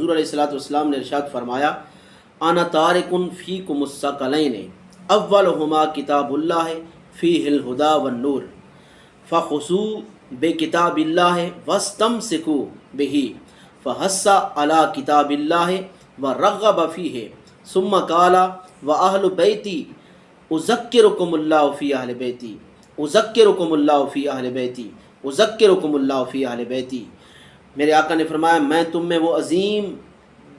हुजूर अलैहिस्सलातु वस्सलाम ने इरशाद फरमाया, आना तारिकुन फ़ीकुम अस्सक़लैन अव्वलुहुमा किताबुल्लाह फ़ीहिल हुदा वन्नूर फ़ख़ुज़ू बिकिताबिल्लाह वस्तमसिकू बिही फ़हस्सा अला किताबिल्लाह व रग़्ग़ब फ़ीहि सुम्मा क़ाला व अहलु बैती उज़क्किरुकुमुल्लाहु फ़ी अहलि बैती उज़क्किरुकुमुल्लाहु फ़ी अहलि बैती उज़क्किरुकुमुल्लाहु फ़ी अहलि बैती। मेरे आका ने फरमाया, मैं तुम में वो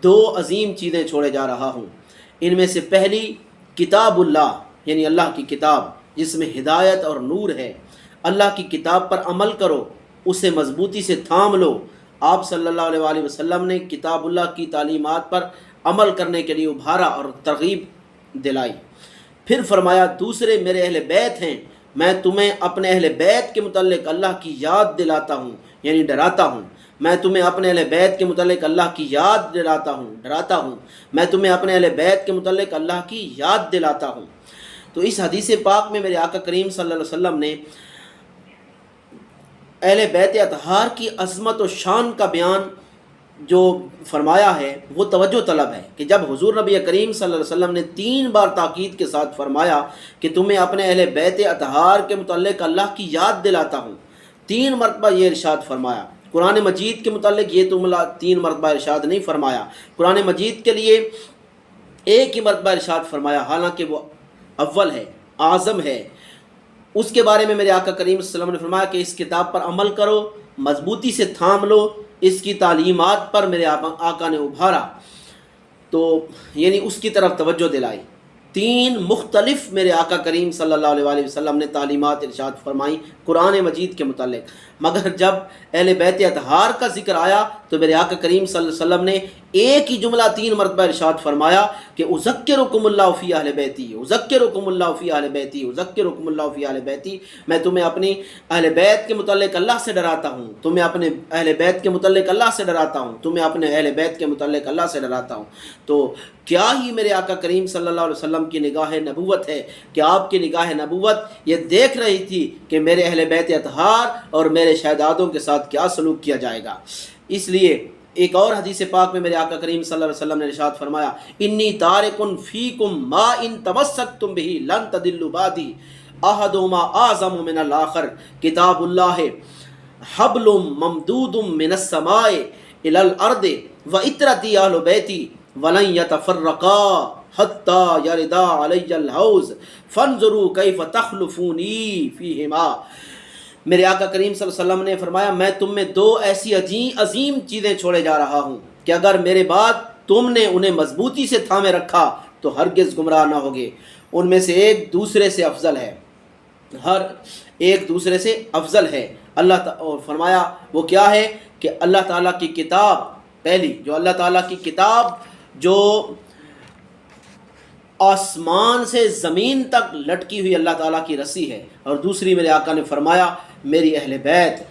दो अजीम चीज़ें छोड़े जा रहा हूँ। इनमें से पहली किताबुल्लाह यानी अल्लाह की किताब, जिसमें हिदायत और नूर है। अल्लाह की किताब पर अमल करो, उसे मजबूती से थाम लो। आप सल्लल्लाहु अलैहि वसल्लम ने किताबुल्लाह की तालीमात पर अमल करने के लिए उभारा और तरगीब दिलाई। फिर फरमाया, दूसरे मेरे अहले बैत हैं, मैं तुम्हें अपने अहले बैत के मुतल्लिक़ अल्लाह की याद दिलाता हूँ यानी डराता हूँ। मैं तुम्हें अपने अहले बैत के मुतल्लिक़ अल्लाह की याद दिलाता हूँ, डराता हूँ। मैं तुम्हें अपने अहले बैत के मुतल्लिक़ अल्लाह की याद दिलाता हूँ। तो इस हदीस पाक में मेरे आका करीम सल्लल्लाहु अलैहि वसल्लम ने अहले बैत अतहार की अज़मत और शान का बयान जो फरमाया है वो तवज्जो तलब है कि जब हुज़ूर नबी करीम सल्लल्लाहु अलैहि वसल्लम ने 3 बार ताकीद के साथ फरमाया कि तुम्हें अपने अहले बैत अतहार के मुतल्लिक़ अल्लाह की याद दिलाता हूँ, 3 मरतबा ये इरशाद फरमाया। कुरान मजीद के मुतल्लिक़ ये तुमला 3 मरतबा इरशाद नहीं फरमाया, कुरान मजीद के लिए एक ही मरतबा इरशाद फरमाया, हालांकि वो अव्वल है, आज़म है। उसके बारे में मेरे आका करीम सल्लल्लाहु अलैहि वसल्लम ने फरमाया कि इस किताब पर अमल करो, मजबूती से थाम लो। इसकी तालीमात पर मेरे आका ने उभारा, तो यानी उसकी तरफ तवज्जो दिलाई। 3 मुख्तलिफ मेरे आका करीम सल्लल्लाहु अलैहि वसल्लम ने तालीमात इरशाद फरमाई कुरान मजीद के मुतालिक। मगर जब अहले बैत अतहार का जिक्र आया तो मेरे आका करीम सल्लल्लाहु अलैहि वसल्लम ने एक ही जुमला 3 मरतबा इरशाद फरमाया कि उज़क्किरुकुमुल्लाहु फ़ी अहलि बैती उज़क्किरुकुमुल्लाहु फ़ी अहलि बैती उज़क्किरुकुमुल्लाहु फ़ी अहलि बैती। मैं तुम्हें अपनी अहले बैत के मुतल्लिक़ अल्लाह से डराता हूँ, तुम्हें अपने अहले बैत के मुतल्लिक़ अल्लाह से डराता हूँ, तुम्हें अपने अहले बैत के मुतल्लिक़ अल्लाह से डराता हूँ। तो क्या ही मेरे आका करीम सल्लल्लाहु अलैहि वसल्लम की निगाह नबूवत है कि आपकी निगाह नबूवत ये देख रही थी कि मेरे अहले बैत अतहार और मेरे शहदादों के साथ क्या सलूक किया जाएगा। इसलिए एक और हदीस पाक में मेरे आका करीम सल्लल्लाहु अलैहि वसल्लम ने इरशाद फरमाया, इन्नी तारिकुन फ़ीकुम मा इन तमस्सकतुम बिही लन तदिल्लु बादी अहदुमा आज़मु मिनल आखर किताबुल्लाह हब्लुम ममदूदुम मिनस समाए इलल अर्दि व इत्रती अहलु बैती वलन यतफर्रका हत्ता यरिदा अलैयल हौज़ फंजुरू कैफ तखलुफूनी फ़ीहिमा। मेरे आका करीम सल्लल्लाहु अलैहि वसल्लम ने फरमाया, मैं तुम में 2 ऐसी अजीम चीज़ें छोड़े जा रहा हूँ कि अगर मेरे बाद तुमने उन्हें मजबूती से थामे रखा तो हरगिज़ गुमराह ना होगे। उनमें से एक दूसरे से अफजल है, हर एक दूसरे से अफजल है। और फरमाया वो क्या है कि अल्लाह ताला की किताब, पहली जो अल्लाह ताला की किताब जो आसमान से ज़मीन तक लटकी हुई अल्लाह ताला की रस्सी है, और दूसरी मेरे आका ने फरमाया मेरी अहले बैत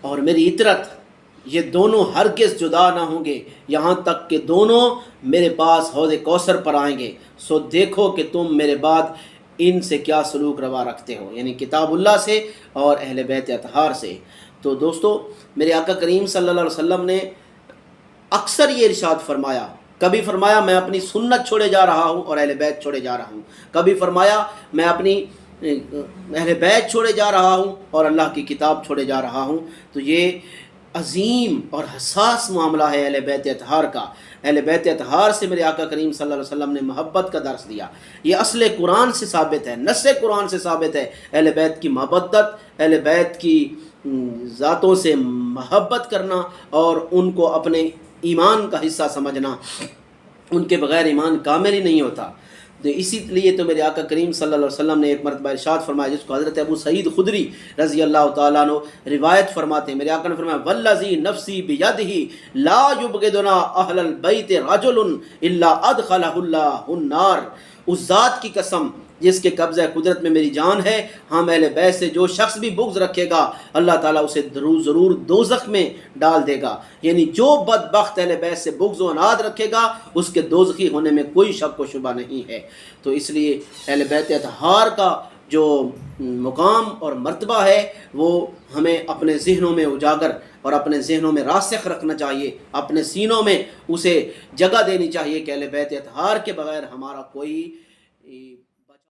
और मेरी इतरत, ये दोनों हरगिज़ जुदा ना होंगे यहाँ तक कि दोनों मेरे पास हौज़े कौसर पर आएंगे। सो देखो कि तुम मेरे बाद इनसे क्या सलूक रवा रखते हो, यानी किताबुल्लाह से और अहले बैत अतहार से। तो दोस्तों, मेरे आका करीम सल्लल्लाहु अलैहि वसल्लम ने अक्सर ये इरशाद फरमाया, कभी फरमाया मैं अपनी सुन्नत छोड़े जा रहा हूँ और अहले बैत छोड़े जा रहा हूँ, कभी फरमाया मैं अपनी अहले बैत छोड़े जा रहा हूँ और अल्लाह की किताब छोड़े जा रहा हूँ। तो ये अजीम और हसास मामला है अहले बैत अतहार का। अहले बैत अतहार से मेरे आका करीम सल्लल्लाहु अलैहि वसल्लम ने मोहब्बत का दर्स दिया। ये असले कुरान से साबित है, नस्से कुरान से साबित है अहले बैत की मोहब्बत, अहले बैत की ज़ातों से मोहब्बत करना और उनको अपने ईमान का हिस्सा समझना। उनके बग़ैर ईमान कामिल ही नहीं होता। तो इसीलिए तो मेरे आका करीम सल्लल्लाहु अलैहि वसल्लम ने एक मरतबा इरशाद फरमाया, जिसको हज़रत अबू सईद खुदरी रज़ी अल्लाह ताला अन्हु रिवायत फरमाते हैं। मेरे आका ने फरमाया, वल्लज़ी नफ़्सी बियदिही ला युबग़िदुना अहलल बैत रजुलुन इल्ला अदख़लहुल्लाहुन नार। उस ज़ात की कसम जिसके कब्ज़े कुदरत में मेरी जान है, हम अहले बैत से जो शख्स भी बुग़्ज़ रखेगा अल्लाह ताला उसे ज़रूर दोज़ख में डाल देगा। यानी जो बदबख्त अहले बैत से बुग़्ज़ व अनाद रखेगा उसके दोज़खी होने में कोई शक व शुबा नहीं है। तो इसलिए अहले बैत अतहार का जो मुकाम और मर्तबा है वो हमें अपने ज़हनों में उजागर اور اپنے ذہنوں میں راسخ رکھنا چاہیے، اپنے سینوں میں اسے جگہ دینی چاہیے کہ اہل بیت اطہار کے بغیر ہمارا کوئی